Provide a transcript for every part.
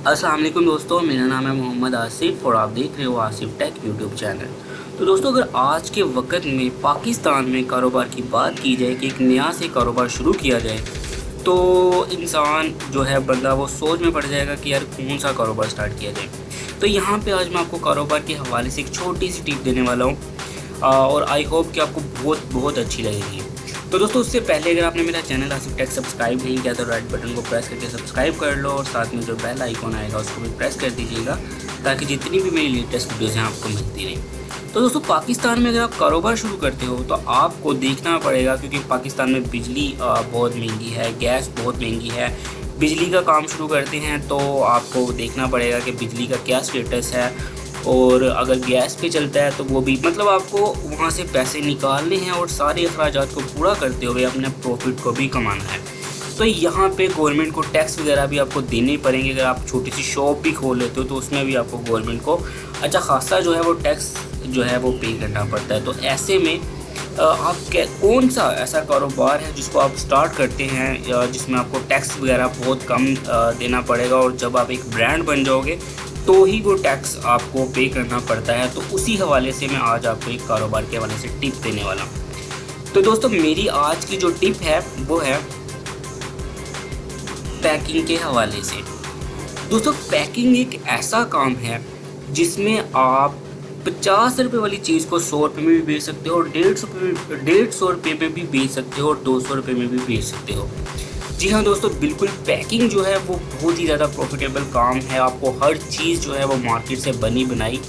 अस्सलाम वालेकुम दोस्तों, मेरा नाम है मोहम्मद आसिफ और आप देख रहे हो आसिफ टेक यूट्यूब चैनल। तो दोस्तों, अगर आज के वक्त में पाकिस्तान में कारोबार की बात की जाए कि एक नया से कारोबार शुरू किया जाए, तो इंसान जो है बंदा वो सोच में पड़ जाएगा कि यार कौन सा कारोबार स्टार्ट किया जाए। तो यहाँ पे आज मैं आपको कारोबार के हवाले से एक छोटी सी टिप देने वाला हूँ और आई होप कि आपको बहुत बहुत अच्छी लगेगी। तो दोस्तों, उससे पहले अगर आपने मेरा चैनल आसिफ टेक सब्सक्राइब नहीं किया तो राइट बटन को प्रेस करके सब्सक्राइब कर लो और साथ में जो बेल आइकॉन आएगा उसको भी प्रेस कर दीजिएगा ताकि जितनी भी मेरी लेटेस्ट वीडियोज़ हैं आपको मिलती रहें। तो दोस्तों, पाकिस्तान में अगर आप कारोबार शुरू करते हो तो आपको देखना पड़ेगा, क्योंकि पाकिस्तान में बिजली बहुत महंगी है, गैस बहुत महंगी है। बिजली का काम शुरू करते हैं तो आपको देखना पड़ेगा कि बिजली का क्या स्टेटस है, और अगर गैस पे चलता है तो वो भी, मतलब आपको वहाँ से पैसे निकालने हैं और सारे अखराजात को पूरा करते हुए अपने प्रॉफिट को भी कमाना है। तो यहाँ पे गवर्नमेंट को टैक्स वगैरह भी आपको देने ही पड़ेंगे। अगर आप छोटी सी शॉप भी खोल लेते हो तो उसमें भी आपको गवर्नमेंट को अच्छा खासा जो है वो टैक्स जो है वो पे करना पड़ता है। तो ऐसे में आप कौन सा ऐसा कारोबार है जिसको आप स्टार्ट करते हैं या जिसमें आपको टैक्स वगैरह बहुत कम देना पड़ेगा, और जब आप एक ब्रांड बन जाओगे तो ही वो टैक्स आपको पे करना पड़ता है। तो उसी हवाले से मैं आज आपको एक कारोबार के हवाले से टिप देने वाला हूँ। तो दोस्तों, मेरी आज की जो टिप है वो है पैकिंग के हवाले से। दोस्तों, पैकिंग एक ऐसा काम है जिसमें आप 50 रुपये वाली चीज़ को 100 रुपये में भी बेच सकते हो और 150 रुपये में भी बेच सकते हो और 200 रुपये में भी बेच सकते हो। जी हाँ दोस्तों, बिल्कुल पैकिंग जो है वो बहुत ही ज़्यादा प्रॉफिटेबल काम है। आपको हर चीज़ जो है वो मार्केट से बनी बनाई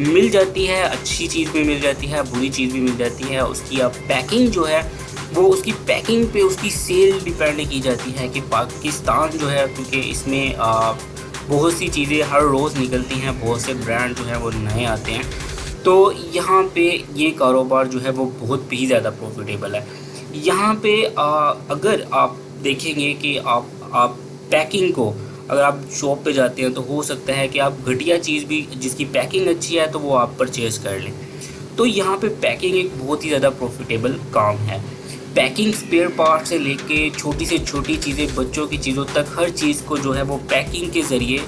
मिल जाती है, अच्छी चीज़ भी मिल जाती है, बुरी चीज़ भी मिल जाती है। उसकी आप पैकिंग जो है वो उसकी पैकिंग पे उसकी सेल डिपेंड की जाती है कि पाकिस्तान जो है, क्योंकि इसमें बहुत सी चीज़ें हर रोज़ निकलती हैं, बहुत से ब्रांड जो है वो नए आते हैं। तो यहाँ पे ये कारोबार जो है वो बहुत ही ज़्यादा प्रॉफिटेबल है। यहाँ पे अगर आप देखेंगे कि आप पैकिंग को, अगर आप शॉप पे जाते हैं तो हो सकता है कि आप घटिया चीज़ भी जिसकी पैकिंग अच्छी है तो वो आप परचेज़ कर लें। तो यहाँ पे पैकिंग एक बहुत ही ज़्यादा प्रॉफिटेबल काम है। पैकिंग स्पेयर पार्ट से लेके छोटी से छोटी चीज़ें, बच्चों की चीज़ों तक, हर चीज़ को जो है वो पैकिंग के ज़रिए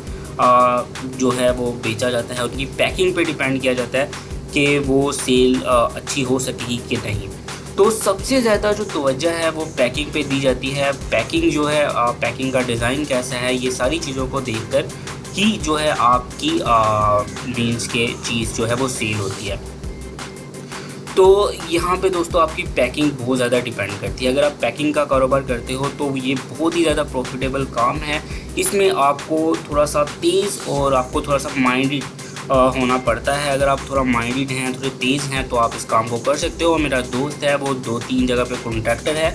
जो है वो बेचा जाता है। उनकी पैकिंग पे डिपेंड किया जाता है कि वो सेल अच्छी हो सकेगी कि नहीं। तो सबसे ज़्यादा जो तवज्जो है वो पैकिंग पे दी जाती है। पैकिंग जो है, पैकिंग का डिज़ाइन कैसा है, ये सारी चीज़ों को देखकर ही जो है आपकी मीन्स के चीज़ जो है वो सेल होती है। तो यहाँ पे दोस्तों आपकी पैकिंग बहुत ज़्यादा डिपेंड करती है। अगर आप पैकिंग का कारोबार करते हो तो ये बहुत ही ज़्यादा प्रॉफिटेबल काम है। इसमें आपको थोड़ा सा तेज़ और आपको थोड़ा सा माइंडेड होना पड़ता है। अगर आप थोड़ा माइंडेड हैं, थोड़े तेज़ हैं, तो आप इस काम को कर सकते हो। मेरा दोस्त है, वो 2-3 जगह पे कॉन्ट्रैक्टर है,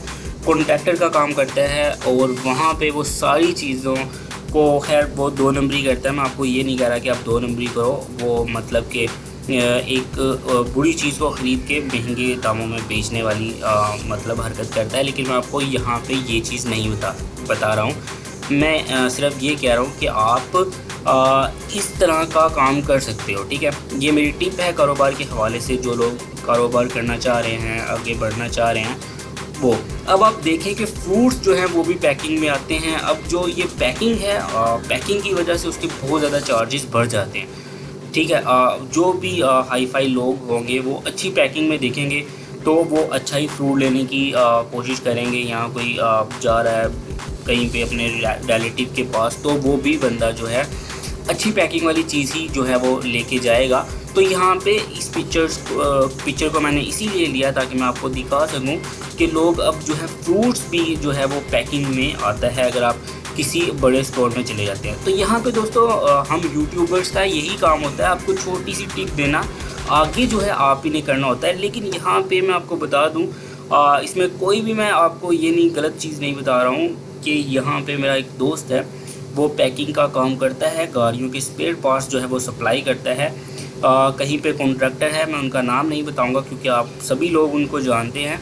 कॉन्ट्रैक्टर का काम करता है और वहाँ पे वो सारी चीज़ों को, खैर वो 2 नंबरी करता है। मैं आपको ये नहीं कह रहा कि आप 2 नंबरी करो, वो मतलब कि एक बुरी चीज़ को ख़रीद के महंगे दामों में बेचने वाली मतलब हरकत करता है। लेकिन मैं आपको यहाँ पे ये चीज़ नहीं बता रहा हूँ। मैं सिर्फ ये कह रहा हूँ कि आप इस तरह का काम कर सकते हो, ठीक है। ये मेरी टिप है कारोबार के हवाले से। जो लोग कारोबार करना चाह रहे हैं, आगे बढ़ना चाह रहे हैं, वो अब आप देखें कि फ्रूट्स जो हैं वो भी पैकिंग में आते हैं। अब जो ये पैकिंग है, पैकिंग की वजह से उसके बहुत ज़्यादा चार्जेस बढ़ जाते हैं, ठीक है। जो भी हाई फाई लोग होंगे वो अच्छी पैकिंग में देखेंगे तो वो अच्छा ही फ्रूट लेने की कोशिश करेंगे। यहाँ कोई जा रहा है कहीं पे अपने रिलेटिव के पास, तो वो भी बंदा जो है अच्छी पैकिंग वाली चीज़ ही जो है वो लेके जाएगा। तो यहाँ पे इस पिक्चर को मैंने इसीलिए लिया ताकि मैं आपको दिखा सकूँ कि लोग अब जो है फ्रूट्स भी जो है वो पैकिंग में आता है अगर आप किसी बड़े स्टोर में चले जाते हैं। तो यहाँ पे दोस्तों हम यूट्यूबर्स का यही काम होता है, आपको छोटी सी टिप देना, आगे जो है आप ही ने करना होता है। लेकिन यहाँ पे मैं आपको बता दूँ, इसमें कोई भी, मैं आपको ये नहीं गलत चीज़ नहीं बता रहा हूँ कि यहाँ पे मेरा एक दोस्त है, वो पैकिंग का काम करता है, गाड़ियों के स्पेयर पार्ट्स जो है वो सप्लाई करता है। कहीं पे कॉन्ट्रैक्टर है, मैं उनका नाम नहीं बताऊँगा क्योंकि आप सभी लोग उनको जानते हैं।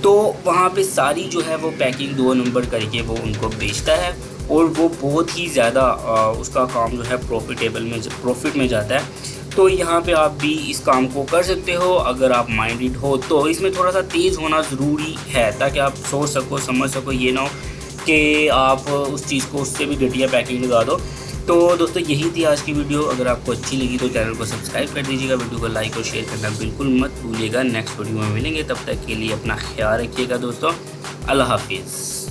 तो वहाँ पे सारी जो है वो पैकिंग 2 नंबर करके वो उनको बेचता है और वो बहुत ही ज़्यादा उसका काम जो है प्रॉफिट में जाता है। तो यहाँ पे आप भी इस काम को कर सकते हो अगर आप माइंडेड हो। तो इसमें थोड़ा सा तेज़ होना ज़रूरी है ताकि आप सोच सको, समझ सको। ये ना हो कि आप उस चीज़ को उससे भी घटिया पैकिंग लगा दो। तो दोस्तों यही थी आज की वीडियो। अगर आपको अच्छी लगी तो चैनल को सब्सक्राइब कर दीजिएगा, वीडियो को लाइक और शेयर करना बिल्कुल मत भूलिएगा। नेक्स्ट वीडियो में मिलेंगे, तब तक के लिए अपना ख्याल रखिएगा दोस्तों। अल्लाह हाफिज़।